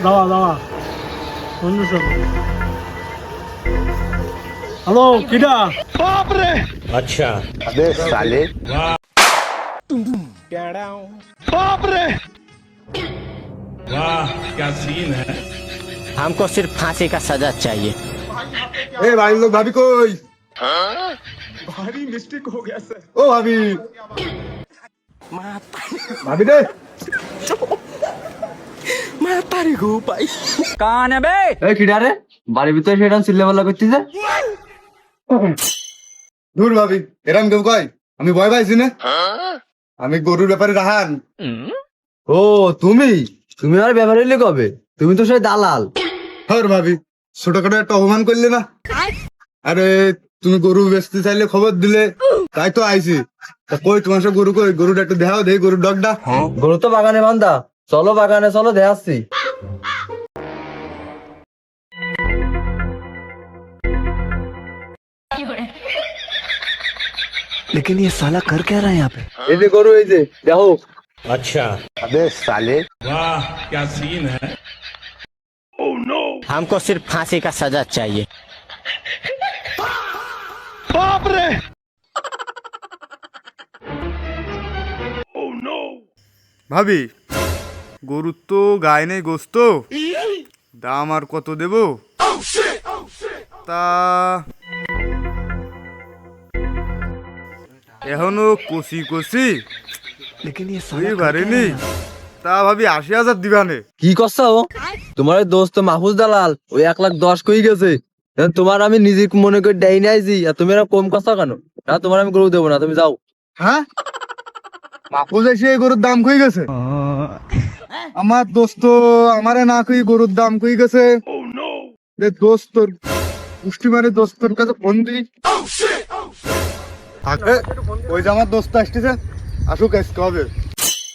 দাওয়া দাওয়া বন্ধু সব হ্যালো কিডা বাপ রে अच्छा अबे साले বাপ রে वाह क्या सीन है। हमको सिर्फ फांसी का सजा चाहिए। ए भाई लोग भाभी कोई भारी मिस्टेक हो गया सर ओ भाभी भाभी दे এই কিডা রে বাড়ির ভিতরে সেটা চিল্লাপাল্লা করতেছে। দূর ভাবি এরম কেউ কয় আমি ভয় পাইছি না আমি গরুর ব্যাপারে রাহান ও তুমি তুমি আর ব্যাপার হইলে কবে? তুমি তো সেই দালাল। হর ভাবি ছোটখাটো একটা অপমান করলে না আরে তুমি গরু বেচতে চাইলে খবর দিলে তাই তো আইছি তা কই তোমার সব গরু কই গরুটা একটু দেখাও দেই গরুর ডগটা গরু তো বাগানে বান্ধা, চলো বাগানে চলো দেখাচ্ছি। लेकिन ये साला कर क्या रहा है यहाँ पे? এই যে গরু, এই যে দেখো। अच्छा अबे साले वाह क्या सीन है। हमको सिर्फ फांसी का सजा चाहिए। बाप रे ভাবি গরুর তো গায়ে নেই গোস্ত দাম আর কত দেব তা এখনো কষি কষি लेकिन ये বাড়িনি তা ভাবি ৮০,০০০ দিবানে কি করছো? তোমার ওই দোস্ত মাহফুজ দালাল ওই ১,১০,০০০ কই গেছে। এখন তোমার আমি নিজে মনে করে ডাই নাইছি আর তুমি এরা কম করছো কেন? না তোমার আমি গরু দেবো না, তুমি যাও। হ্যাঁ মাহফুজ এসে এই গরুর দাম কই গেছে আমার দোস্ত আমারে না কই গরুর দাম কই গেছে রে দোস্ত পুষ্টি মারে দোস্তর কাছে ফোন দি ওই যে আমার দোস্ত আসতেছে আসুক আজকে হবে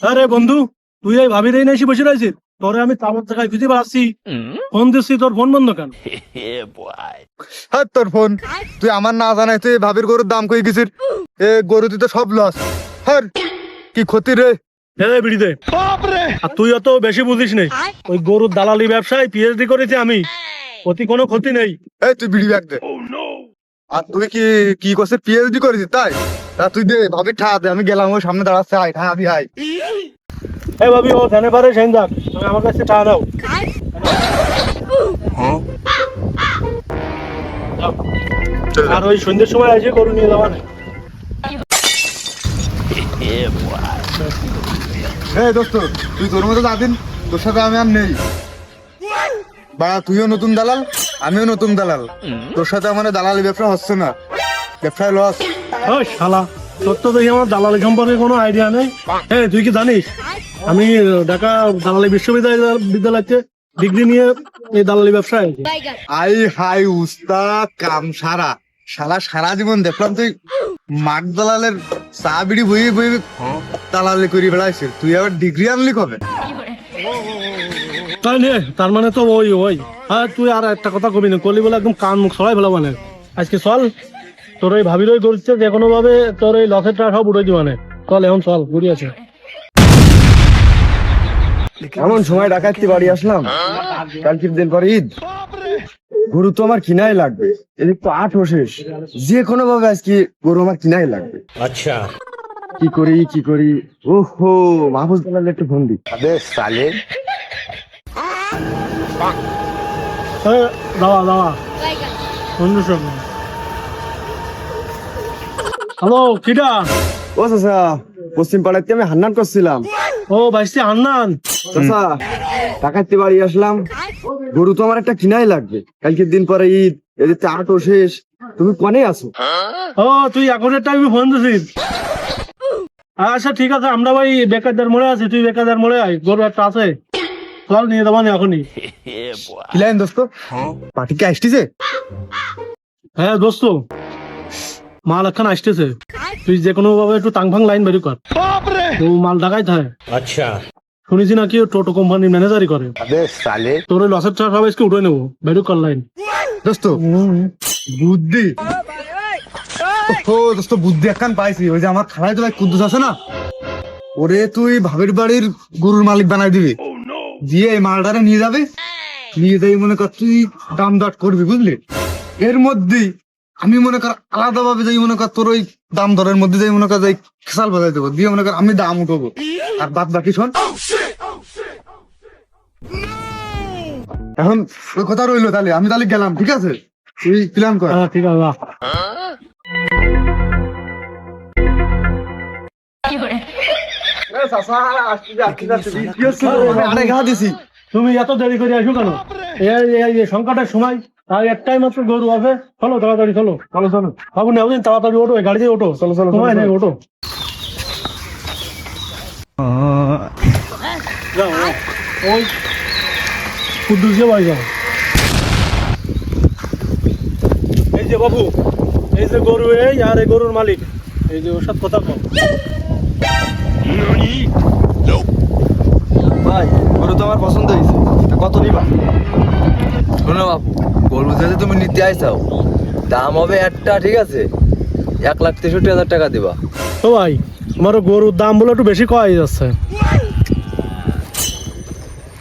আরে বন্ধু তুই এই ভাবি রে এসে বসে রয়েছিস তোরে আমি তামার জায়গায় খুঁজে পাচ্ছি ফোন দিচ্ছি তোর ফোন বন্ধ কেন? হ্যাঁ তোর ফোন তুই আমার না জানাই তুই ভাবির গরুর দাম কই গেছিস এ গরু তুই তো সব লস হ্যাঁ কি ক্ষতি রে এই বিড়ি দে বাপ রে আর তুই অত বেশি বুঝিস নেই ওই গরুর দালালি ব্যবসায় পিএইচডি করেছি আমি অতি কোনো ক্ষতি নেই এই তুই বিড়ি ব্যাগ দে আর তুই কি কি করছিস পিএইচডি করেছিস তাই তা তুই দে ভাবি ঠা দে আমি গেলাম ওই সামনে দাঁড়াচ্ছে আয় ঠা দি আয় এই ভাবি ও ধ্যানে পারে সেন যাক তুমি আমার কাছে টাকা দাও আর ওই সন্ধ্যের সময় এসে গরু নিয়ে যাওয়া নেই এই দোস্ত তুই তোর মতো যাদিন তোর সাথে আমি আর নেই বা তুইও নতুন দালাল আমিও নতুন দালাল তোর সাথে আমার দালালি ব্যবসা হচ্ছে না ব্যবসায় লস ও শালা তোর তো দেখি আমার দালালি সম্পর্কে কোনো আইডিয়া নেই হ্যাঁ তুই কি জানিস আমি ঢাকা দালালি বিশ্ববিদ্যালয়তে ডিগ্রি নিয়ে এই দালালি ব্যবসায় আই হাই উস্তাদ কাম সারা শালা সারা জীবন দেখলাম তুই মাঠ দালালের চা বিড়ি বই বই দালালি করি বেড়াইছিস তুই আবার ডিগ্রি আনলি কবে তাই নে তার মানে তো ওই ওই হ্যাঁ তুই আর একটা কথা কবি না কলি বলে একদম কান মুখ সবাই ফেলা মানে আজকে চল তোর ওই ভাবির ওই করছে যে কোনো ভাবে তোর ওই লসের টাকা সব উঠে দিবানে চল এখন চল ঘুরি আছে এমন সময় ডাকাইতে বাড়ি আসলাম, কালকের দিন পরে ঈদ, গরু তো আমার কিনাই লাগবে। এদিক তো ৮ শেষ, যে কোনো ভাবে আজকে গরু আমার কিনাই লাগবে। अच्छा কি করি ওহো মাহফুজ দালাল একটু ফোন দি। আবে সালে দাওয়া দাওয়া বন্ধু সব হ্যালো কিডা ও চাচা, পশ্চিম পাড়াতে আমি হান্নান করছিলাম। ও ভাইসি হান্নান চাচা ডাকাইতে বাড়ি আসলাম, গরু তো আমার একটা কিনাই লাগবে। কালকের দিন পরে ঈদ, এদিকে ৮ শেষ, তুমি কনে আছো? ও তুই এখনের টাইমে ফোন দিছিস আচ্ছা ঠিক আছে আমরা ভাই বেকারদার মোড়ে আছি তুই বেকারদার মোড়ে আয় গরু একটা আছে চল নিয়ে যাবো না এখনই কিলাইন দোস্ত পার্টি কে আসতেছে হ্যাঁ দোস্ত মাল এখন আসতেছে তুই যে কোনো ভাবে একটু টাংফাং লাইন বের কর ও মাল ঢাকাই থাকে अच्छा শুনেছি নাকি টোটো কোম্পানির ম্যানেজারই করে আবে সালে তোর ওই লসের টাকা সব আজকে উঠে নেবো বের কর লাইন দোস্ত বুদ্ধি ও দোস্ত বুদ্ধি একখান পাইছি ওই যে আমার খালাই তো ভাই কুদ্দুস আছে না ওরে তুই ভাবির বাড়ির গরুর মালিক বানাই দিবি, দিয়ে এই মালটারে নিয়ে যাবে, নিয়ে যাই মনে কর তুই দাম দর করবি, বুঝলি? এর মধ্যেই আমি মনে কর আলাদা ভাবে যাই মনে কর তোর ওই দাম দরের মধ্যে যাই মনে কর যাই খেসাল বাজাই দেবো, দিয়ে মনে কর আমি দাম উঠবো, আর বাদ বাকি শোন। এখন ওই কথা রইলো, তাহলে আমি তাহলে গেলাম, ঠিক আছে? তুই প্ল্যান কর। হ্যাঁ ঠিক আছে, যা। আরে ঘা দিছি। তুমি এত দেরি করে আসো কেন? এই সংকটের সময় আর একটাই মাত্র গরু আছে। চলো তাড়াতাড়ি, চলো চলো চলো বাবু, নেও দিন তাড়াতাড়ি ওঠো, এই গাড়ি দিয়ে ওঠো, চলো চলো সময় নেই, ওঠো। যাও, যাও। ওই কুদ্দুসে বাড়ি যাও। এই যে বাবু, এই যে গরু, এই আর এই গরুর মালিক, এই যে ওর সাথে কথা কম। ভাই গরু তো আমার পছন্দ হয়েছে, তা কত নিবা? শোনো বাপু, গরু যদি তুমি নিতে আইসাও, দাম হবে একটা, ঠিক আছে? 1,63,000 টাকা দিবা। তো ভাই, তোমার গরুর দাম বলে একটু বেশি কয় যাচ্ছে।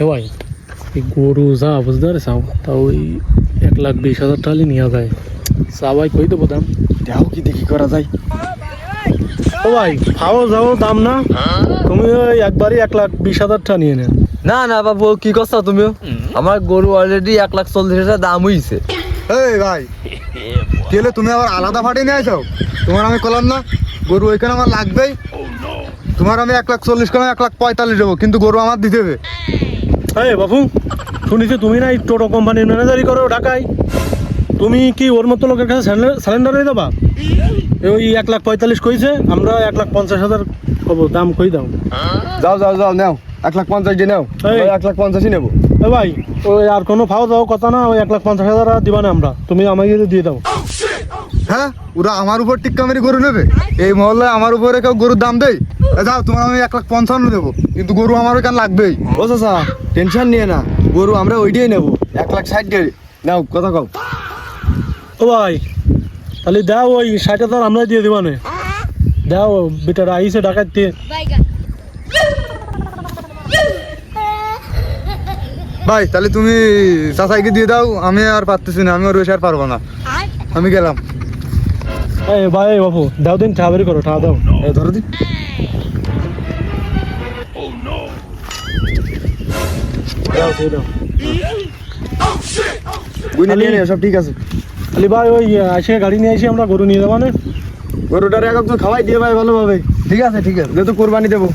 এ ভাই, এই গরু যা বুঝতে পারছ, তা ওই 1,20,000 টাকা নেওয়া যায়। চা ভাই কই দেবো দাম? দেও কি দেখি করা যায়। ও ভাই, খাও যাও দাম না, তুমি ওই একবারই 1,20,000 টাকা নিয়ে নেন। না না বাবু, কি করছো তুমিও? আমার গরু অলরেডি 1,40,000 দাম হইছে। এই ভাই, তাহলে তুমি আবার আলাদা ফাটে নিয়ে আইছো? তোমার আমি কলাম না গরু ওইখানে আমার লাগবেই, তোমার আমি 1,40,000 করে 1,45,000 দেবো, কিন্তু গরু আমার দিতে হবে। এই বাবু, শুনেছি তুমি না এই টোটো কোম্পানির ম্যানেজারই করো ঢাকায়, তুমি কি ওর মতো লোকের কাছে স্যালেন্ডার হয়ে দেবা? ওই 1,45,000 কইছে, আমরা 1,50,000 কব, দাম কই দাও। যাও যাও যাও, নেও 1,50,000 দিয়ে নেও। এই। 1,50,000 নেবো। এ ভাই, ওই আর কোনো ফাও দাও কথা না, ওই 1,50,000 আর দিবা না আমরা, তুমি আমাকে দিয়ে দাও। হ্যাঁ, ওরা আমার উপর টিক্কা মেরে গরু নেবে? এই মহল্লায় আমার উপরে কেউ গরুর দাম দেয়? যাও, তোমার আমি 1,55,000 দেবো, কিন্তু গরু আমার ওইখানে লাগবেই। ও চাচা, টেনশন নিয়ে না, গরু আমরা ওইটাই নেবো, 1,60,000 দিয়ে নাও, কথা কও। ও ভাই, তাহলে দাও, ওই 60,000 আমরা দিয়ে দিবা না, দাও, বেটারা আইসে ঢাকায় দিয়ে। ভাই তাহলে তুমি চাচাইকে দিয়ে দাও, আমি আর পারতেছি না, আমি ওর বেশি আর পারবো না, আমি গেলাম। এই ভাই বাবু, দাও দিন, ঠা বেরি করো, ঠা দাও। এই ধরো দি। দাও, দিয়ে দাও। বুঝলে নিয়ে নিও, সব ঠিক আছে। খালি ভাই ওই আসে গাড়ি নিয়ে আসি, আমরা গরু নিয়ে যাবো না। গরুটারে একদম খাওয়াই দিয়ে ভাই ভালোভাবে। ঠিক আছে, ঠিক আছে। যেহেতু কোরবানি দেবো।